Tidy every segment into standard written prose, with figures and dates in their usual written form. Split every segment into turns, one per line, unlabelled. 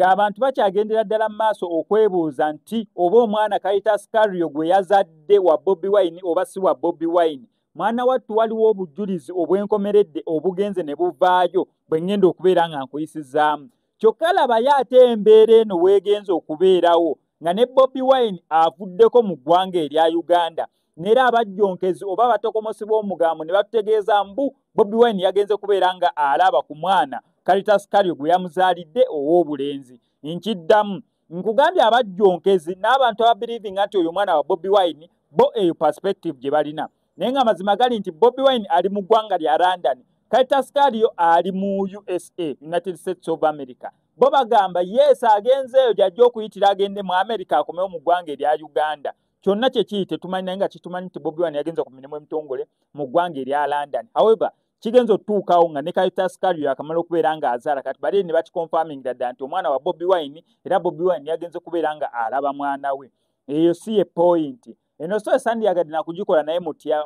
ng'abantu bakyagendera ddala mu maaso okwebuuza nti oba omwana Caritas Carrio gwe yazadde wa Bobi Wine oba si wa Bobi Wine. Mwana wattu waliwo obujulizi obwenkomeredde obugenze ne buvaayo bwe ngenda okubeera nga nkuyisizaamu. Kyokka labayo ate embeera eno weegenza okubeerawo nga ne Bobi Wine avuddeko mu ggwanga erya Uganda. Nera abajjonkezi oba abatokomosi b'omugambo ne batutegeeza mbu Bobi Wine yagenze kubeera nga alaba ku mwana Caritas Carrio gwe yamuzaalidde ow'obulenzi. Nkiddamu nkugambye abajjonkezi n'abantu ababelieving nti oyo mwana wa Bobi Wine bo eyo perspective gye balina. Naye nga mazima gali nti Bobi Wine ali mu ggwanga lya London, Caritas Carrio ali mu USA, United States of America. Bo bagamba yes agenzeeyo gy'ajja okuyitira agende mu America akomewo mu ggwanga erya Uganda. Kyonna kye kiri tetumanyi naye nga kitumanyi nti Bobi Wine yagenze ku mirimu emitongole mu ggwanga erya London. However, kigenze otuukawo nga ne Caritas Carrio akamala okubeera nga azaala kati bali ne bakiconfirming ddala nti omwana wa Bobi Wine era Bobi Wine yagenze kubeera nga alaba mwana we. Eyo si ye point. Eno so sandiyagadde nakugikola naye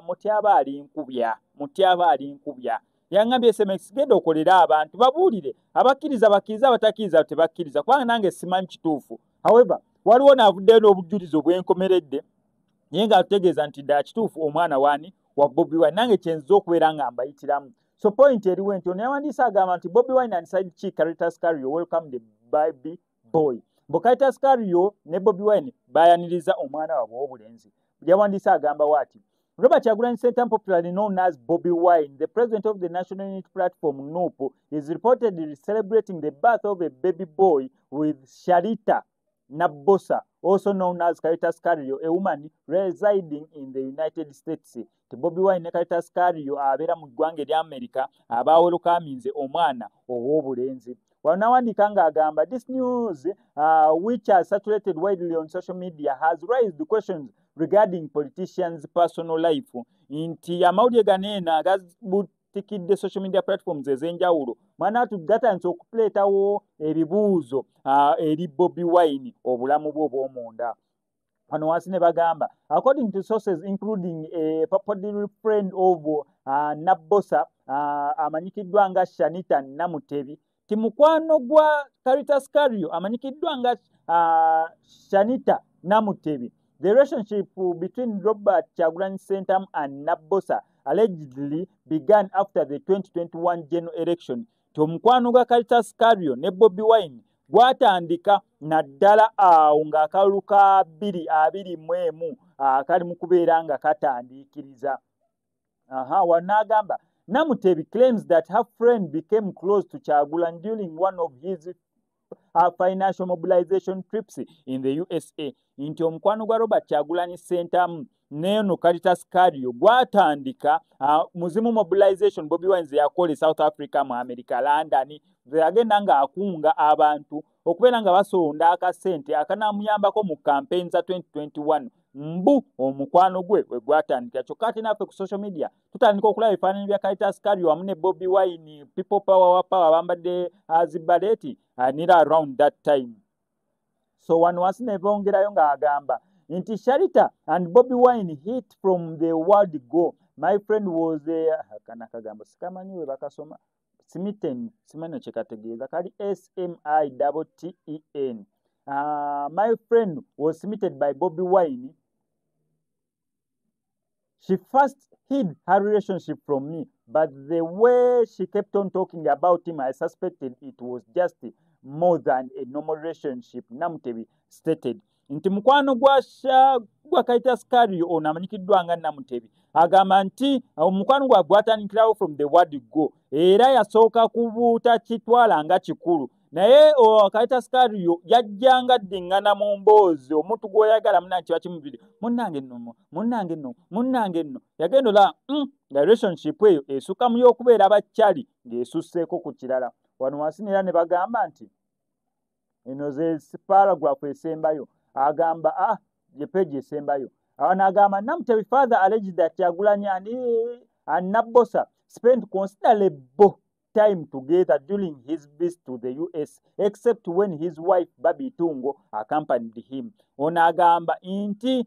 mutyaba ali nkubya. Yangambye SMS genda okolera abantu babuulire abakkiriza bakkiriza abatakkiriza tebakkiriza kubanga nange simanyi kituufu. However, waliwo n'avuddeyo n'obujulizi obwenkomeredde naye nga atutegeeza nti ddala kituufu omwana waani wa Bobi Wine nange kyenziza okubeera nga mbayitiramu. So point eriwo nti ono yawandiise agamba nti Bobi Wine and sidekick Caritas Carrio welcome the baby boy. Bo Caritas Carrio ne Bobi Wine bayaniriza omwana waabwe ow'obulenzi. Yawandiise agamba wati Robert Kyagulanyi Ssentamu, popularly known as Bobi Wine, the president of the National Unity Platform, NUP, is reportedly celebrating the birth of a baby boy with Sharita Nabosa, also known as Caritas Carrio, a woman residing in the United States. The Bobi Wine ne Caritas Carrio abeera mu ggwanga erya America abaawolokaaminze omwana ow'obulenzi. Wanawandika ng'agamba this news which has circulated widely on social media has raised questions regarding politicians' personal life. Nti amawulire ganeena agabutikidde social media platforms ez'enjawulo manaatu gatandise okuleetawo ebibuuzo eri Bobi Wine obulamu bwe obw'omunda. Wano wansi ne bagamba according to sources including a purported friend of Nabosa amanyikiddwa nga Shanita Namutebi, ti mukwano gwa Caritas Carrio amanyikiddwa nga Shanita Namutebi. The relationship between Robert Kyagulanyi Ssentamu and Nabosa allegedly began after the 2021 general election. Omukwano gwa Caritas Carrio ne Bobi Wine gwatandika naddala awo ng'akalulu ka 2021 kali mu kubeera nga katandiikiriza. Wanagamba Namutebi claims that her friend became close to Kyagulanyi during one of his financial mobilization trips in the USA. Nti omukwano gwa Robert Kyagulanyi Ssentamu neno Caritas Carrio gwatandika muzimu mobilization Bobi Wine yakola South Africa mu America London, yagenda nga akunga abantu okubeera nga basonda akasente akanamuyambako mu campaign za 2021. Mbu omukwano gwe gwatandika. Kyokka ate naffe ku social media tutandika okulaba ebifaananyi bya Caritas Carrio wamu ne Bobi Wine, people power bambadde zibaleti near around that time. So wano wansi ne bongerayo ng'agamba nti Sharita and Bobi Wine hit from the word go. My friend was kanakagamba sikamanyi we bakasoma smitten simano kyekategeeza kali SMITTEN. My friend was smitten by Bobi Wine. She first hid her relationship from me, but the way she kept on talking about him, I suspected it was just more than a normal relationship, Namutebi stated. Nti mukwano gwa Caritas Carrio ono amanyikiddwa nga Namutebi agamba nti omukwano gwatandikirawo from the word go, era yasooka kubuuta kitwala nga kikulu. Naye Caritas Carrio yajjanga ddiŋŋana mu mboozi omuntu gw'oyagala munange kiba kimubiri munnange nno yagenda ola nga relationship eyo esukka mu y'okubeera abakyali ng'esusseeko ku kirala. Wano wansi era ne bagamba nti eno ze paragraph esembayo agamba ye page esembayo agamba Namutebi father alleged that Kyagulanyi and Nabosa spent considerable time together during his visit to the US, except when his wife Babi Tungo accompanied him. Onagamba inti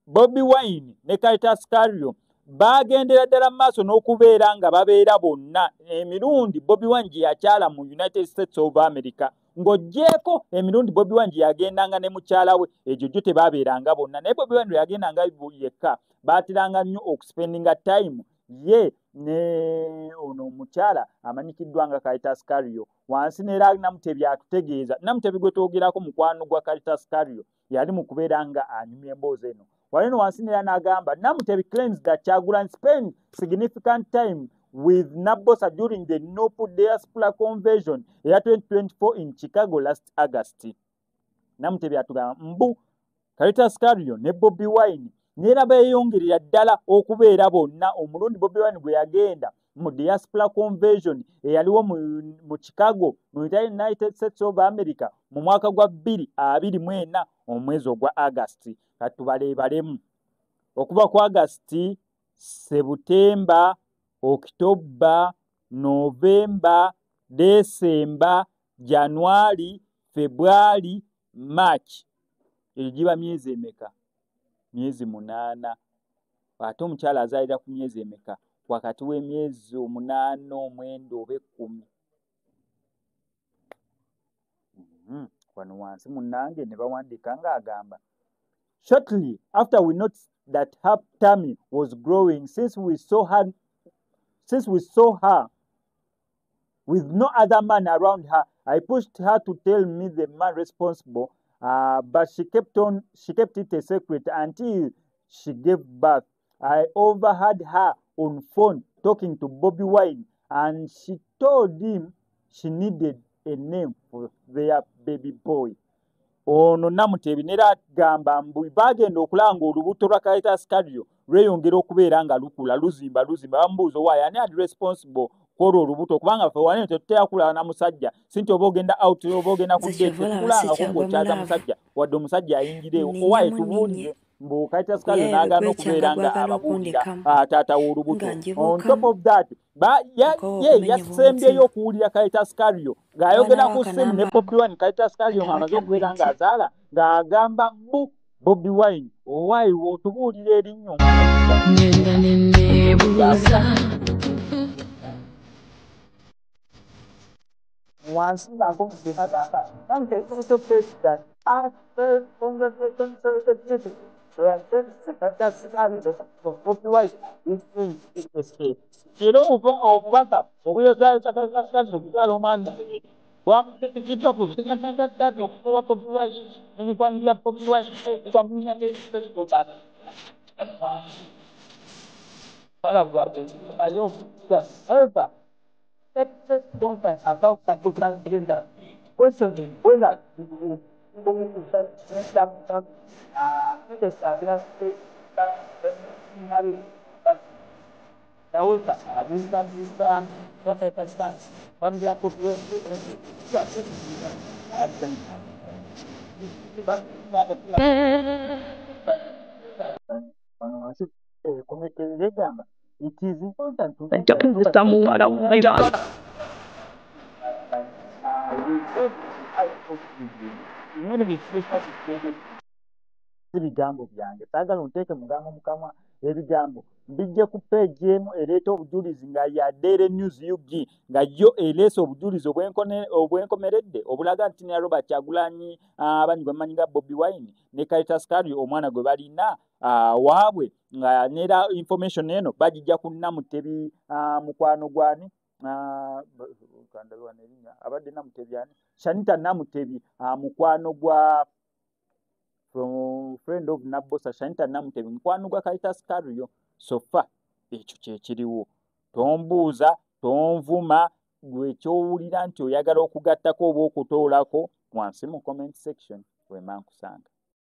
Bobi Wine ne Caritas Carrio bagendera ddala maaso n'okubeera nga babeera bonna emirundi Bobi Wine gye yakyala mu United States of America ng'oggyeko emirundi Bobi Wine gye yagendanga ne mukyala we egyo gyo tebaabeeranga bonna naye Bobi Wine yagendanga yekka baateranga nnyo okuspendinga time ye ne ono omukyala amanyikiddwa nga Caritas Carrio wansi neera Namutebi atutegeeza Namutebi gwe twogerako mukwano gwa Caritas Carrio yali mu kubeera nga anyumya emboozi eno walino wansi neera n'agamba Namutebi claims that Kyagulanyi spent significant time with Nabosa during the NUP Diaspora Convention ya 2024 in Chicago last August. Namutebi atugamba mbu Caritas Carrio ne Bobi Wine neera beeyongerera ddala okubeera bonna omulundi Bobi Wine gwe yagenda mu Diaspora Convention eyaliwo mu Chicago mu United States of America mu mwaka gwa 2024 omwezi ogwa August. Katubaleebalemu okuva ku August, September, October, November, December, January, February, March. Egiba myezi emeka? Myezi 8. Ate omukyala azaalira ku myezi emeka? Wakati w'emyezi 8, 9 oba 10. Wano wansi munnange ne bawandiika ng'agamba shortly after we noticed that her tummy was growing since we saw her with no other man around her, I pushed her to tell me the man responsible, but she kept it a secret until she gave birth. I overheard her on phone talking to Bobi Wine, and she told him she needed a name for their baby boy. Ono Namutebi neera agamba mbu bagenda okulanga olubuto lwa Caritas Carrio lweyongera okubeera nga lukula luzimba bamubuuza waayi ani adi responsible kwolwo olubuto kubanga ffe wano tetutera kulaba na musajja sinti oba ogenda out oba ogenda ku date tetukulanga ng'okyaza musajja wadde omusajja ayingireewo owaayi tubuulire mbu Caritas Carrio n'agaana okubeera nga ababuulira taata w'olubuto. On top of that yasembyeyo okuwulira Caritas Carrio ng'ayogera ku ssimu ne Bobi Wine Caritas Carrio ng'amaze okubeera ng'azaala ng'agamba mbu Bobi Wine owaayi wotubuulira erinnya
Nenda nenebuuza
once it is important to ebigambo byange saagala onteeke mugambo mukamwa ebigambo bijje ku peegi emu ereeta obujulizi nga ya Daily News UG nga yo ereese obujulizi obwenkomeredde obulaga nti ne Robert Kyagulanyi abanyi gwe bamanyi nga Bobi Wine ne Caritas Carrio omwana gwe balina waabwe nga neera information eno bagijja ku Namutebi mukwano gwani abadde Namutebi ani Shanita Namutebi mukwano gwa from friend of Nabosa Shanita Namutebi mukwano gwa Caritas Carrio sofa ekyo kyekiriwo tombuuza tonvuma gwe kyowulira nti oyagala okugattako oba okutoolako wansi mu comment section wema nkusanga